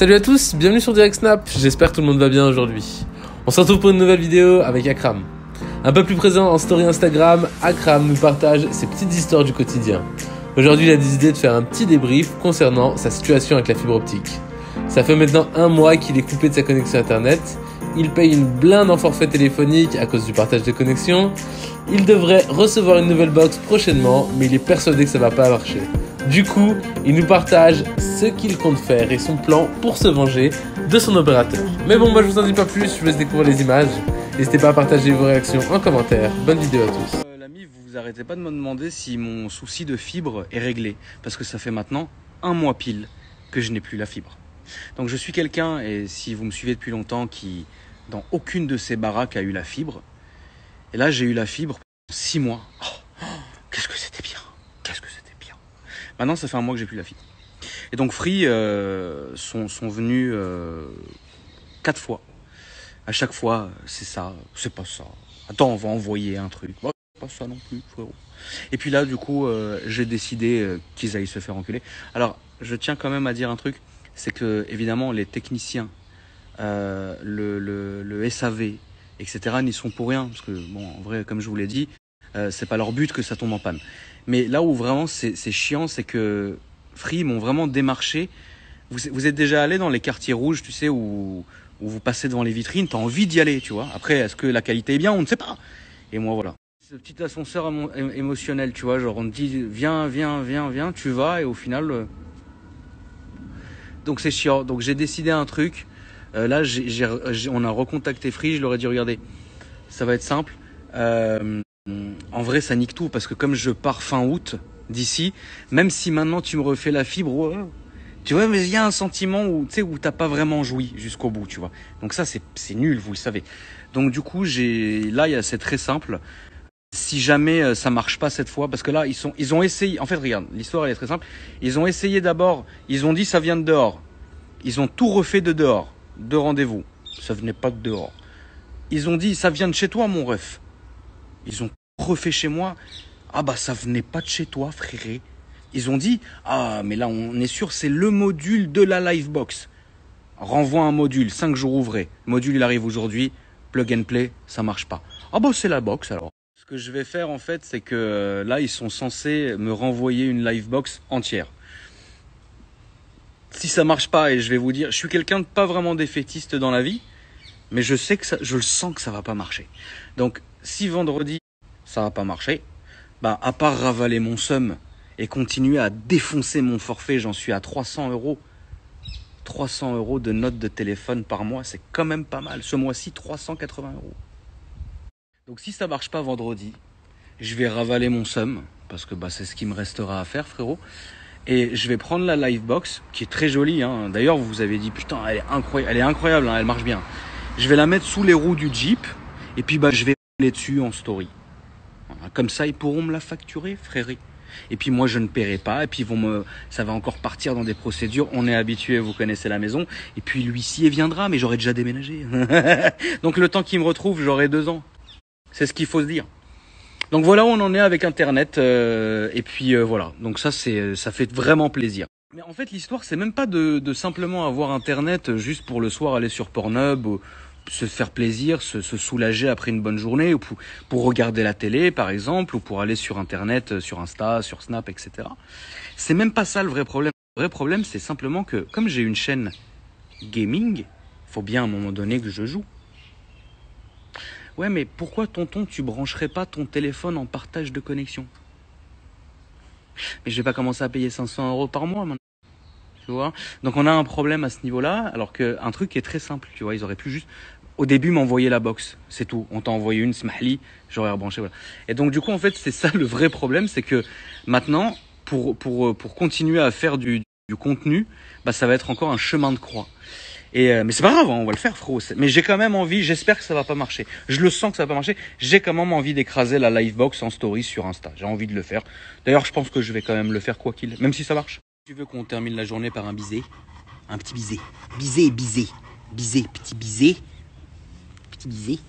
Salut à tous, bienvenue sur Direct Snap, j'espère que tout le monde va bien aujourd'hui. On se retrouve pour une nouvelle vidéo avec Akram. Un peu plus présent en story Instagram, Akram nous partage ses petites histoires du quotidien. Aujourd'hui, il a décidé de faire un petit débrief concernant sa situation avec la fibre optique. Ça fait maintenant 1 mois qu'il est coupé de sa connexion internet. Il paye une blinde en forfait téléphonique à cause du partage de connexion. Il devrait recevoir une nouvelle box prochainement, mais il est persuadé que ça va pas marcher. Du coup, il nous partage ce qu'il compte faire et son plan pour se venger de son opérateur. Mais bon, moi je vous en dis pas plus, je vous laisse découvrir les images. N'hésitez pas à partager vos réactions en commentaire. Bonne vidéo à tous. L'ami, vous arrêtez pas de me demander si mon souci de fibre est réglé. Parce que ça fait maintenant 1 mois pile que je n'ai plus la fibre. Donc je suis quelqu'un, et si vous me suivez depuis longtemps, qui dans aucune de ces baraques a eu la fibre. Et là j'ai eu la fibre pendant 6 mois. Qu'est-ce que c'était bien. Qu'est-ce que c'était bien. Maintenant ça fait 1 mois que j'ai plus la fibre. Et donc Free sont venus 4 fois. À chaque fois, c'est ça, c'est pas ça. Attends, on va envoyer un truc. Bah, c'est pas ça non plus, frérot. Et puis là, du coup, j'ai décidé qu'ils aillent se faire enculer. Alors, je tiens quand même à dire un truc, c'est que évidemment les techniciens, le SAV, etc. n'y sont pour rien, parce que bon, en vrai, comme je vous l'ai dit, c'est pas leur but que ça tombe en panne. Mais là où vraiment c'est chiant, c'est que Free m'ont vraiment démarché. Vous êtes déjà allé dans les quartiers rouges, tu sais, où vous passez devant les vitrines, t'as envie d'y aller, tu vois. Après, est-ce que la qualité est bien, on ne sait pas. Et moi, voilà. Ce petit ascenseur émotionnel, tu vois, genre on te dit viens, viens, viens, viens, tu vas, et au final, donc c'est chiant. Donc j'ai décidé un truc. Là, on a recontacté Free, je leur ai dit regardez, ça va être simple. En vrai, ça nique tout parce que comme je pars fin août d'ici, même si maintenant tu me refais la fibre, tu vois, mais il y a un sentiment où tu sais où t'as pas vraiment joui jusqu'au bout, tu vois. Donc ça c'est nul, vous le savez. Donc du coup c'est très simple. Si jamais ça marche pas cette fois, parce que là ils ont essayé. En fait, regarde, l'histoire elle est très simple. Ils ont essayé d'abord, ils ont dit ça vient de dehors. Ils ont tout refait de dehors, de rendez-vous. Ça venait pas de dehors. Ils ont dit ça vient de chez toi, mon ref. Ils ont refait chez moi. Ah bah ça venait pas de chez toi, fréré. Ils ont dit ah mais là on est sûr c'est le module de la Livebox. Renvoie un module 5 jours ouvrés. Module il arrive aujourd'hui, plug and play, ça marche pas. Ah bah c'est la box alors. Ce que je vais faire en fait c'est que là ils sont censés me renvoyer une Livebox entière. Si ça marche pas, et je vais vous dire, je suis quelqu'un de pas vraiment défaitiste dans la vie, mais je sais que je le sens que ça va pas marcher. Donc si vendredi ça va pas marcher, bah à part ravaler mon seum et continuer à défoncer mon forfait, j'en suis à 300 €. 300 € de notes de téléphone par mois, c'est quand même pas mal. Ce mois-ci, 380 €. Donc si ça marche pas vendredi, je vais ravaler mon seum, parce que bah, c'est ce qui me restera à faire, frérot. Et je vais prendre la Livebox, qui est très jolie. Hein. D'ailleurs, vous avez dit, putain, elle est incroyable, hein, elle marche bien. Je vais la mettre sous les roues du Jeep, et puis bah, je vais aller dessus en story. Voilà, comme ça, ils pourront me la facturer, fréré. Et puis moi, je ne paierai pas, et puis ça va encore partir dans des procédures. On est habitué, vous connaissez la maison. Et puis l'huissier viendra, mais j'aurai déjà déménagé. Donc le temps qu'il me retrouve, j'aurai 2 ans. C'est ce qu'il faut se dire. Donc voilà où on en est avec Internet, et puis voilà. Donc ça fait vraiment plaisir. Mais en fait, l'histoire, c'est même pas de simplement avoir Internet juste pour le soir aller sur Pornhub, ou se faire plaisir, se soulager après une bonne journée, ou pour regarder la télé, par exemple, ou pour aller sur Internet, sur Insta, sur Snap, etc. C'est même pas ça le vrai problème. Le vrai problème, c'est simplement que, comme j'ai une chaîne gaming, faut bien à un moment donné que je joue. Ouais, mais pourquoi, tonton, tu brancherais pas ton téléphone en partage de connexion? Mais je vais pas commencer à payer 500 € par mois, maintenant. Tu vois? Donc on a un problème à ce niveau-là, alors qu'un truc est très simple, tu vois, ils auraient pu juste, au début, m'envoyer la box, c'est tout. On t'a envoyé une, smahli, j'aurais rebranché, voilà. Et donc du coup, en fait, c'est ça le vrai problème, c'est que maintenant, pour continuer à faire du contenu, bah ça va être encore un chemin de croix. Mais c'est pas grave, hein, on va le faire, frérot. Mais j'ai quand même envie, j'espère que ça va pas marcher. Je le sens que ça va pas marcher. J'ai quand même envie d'écraser la Livebox en story sur Insta. J'ai envie de le faire. D'ailleurs, je pense que je vais quand même le faire quoi qu'il, même si ça marche. Tu veux qu'on termine la journée par un bisé? Un petit bisé. Bisé, bisé. Bisé, petit bisé. Petit bisé.